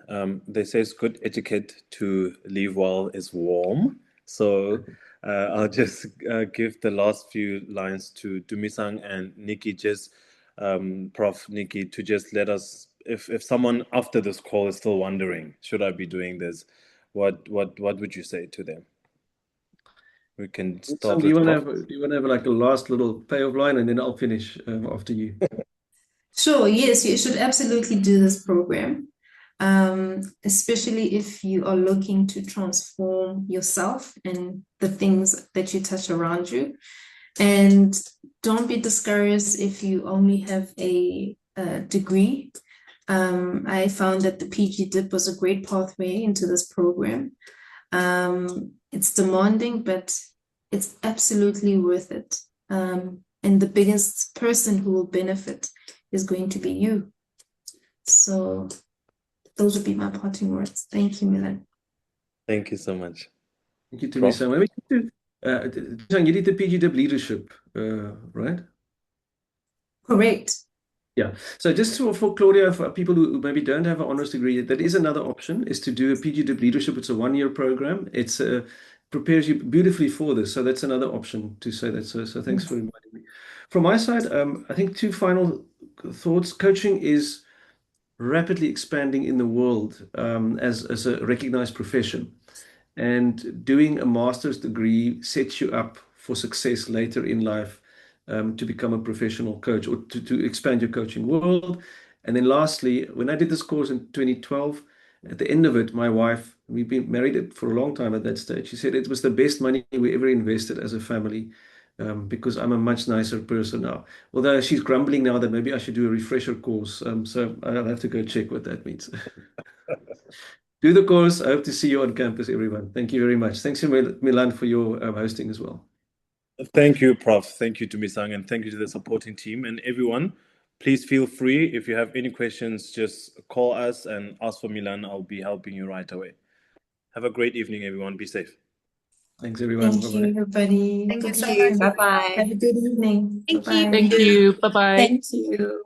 They say it's good etiquette to leave while it's warm. So I'll just give the last few lines to Dumisang and Nikki, just Prof Nicky, to just let us, if someone after this call is still wondering, should I be doing this? What would you say to them? We can start Do you with want Prof. to have like a last little payoff line, and then I'll finish after you. Sure, yes, you should absolutely do this program, especially if you are looking to transform yourself and the things that you touch around you. And don't be discouraged if you only have a degree. I found that the PG Dip was a great pathway into this program. It's demanding, but it's absolutely worth it. And the biggest person who will benefit is going to be you. So those would be my parting words. Thank you, Milan. Thank you so much. Thank you, Teresa. Maybe you did the PG Dip leadership, right? Correct. Yeah. So just for Claudia, for people who maybe don't have an honors degree, that is another option, is to do a PG Dip leadership. It's a 1-year program. It's prepares you beautifully for this. So that's another option to say that. So thanks for reminding me. From my side, I think 2 final thoughts. Coaching is rapidly expanding in the world as a recognized profession. And doing a master's degree sets you up for success later in life to become a professional coach or to expand your coaching world. And then lastly, when I did this course in 2012, at the end of it, my wife, we've been married for a long time at that stage, she said it was the best money we ever invested as a family. Because I'm a much nicer person now. Although she's grumbling now that maybe I should do a refresher course. So I'll have to go check what that means. Do the course. I hope to see you on campus, everyone. Thank you very much. Thanks to Milan for your hosting as well. Thank you, Prof. Thank you to Dumisang, and thank you to the supporting team. And everyone, please feel free. If you have any questions, just call us and ask for Milan. I'll be helping you right away. Have a great evening, everyone. Be safe. Thanks, everyone. Thank you, everybody. Thank you. Bye-bye. Have a good evening. Thank Bye-bye. you. Thank you. Bye-bye. Thank you.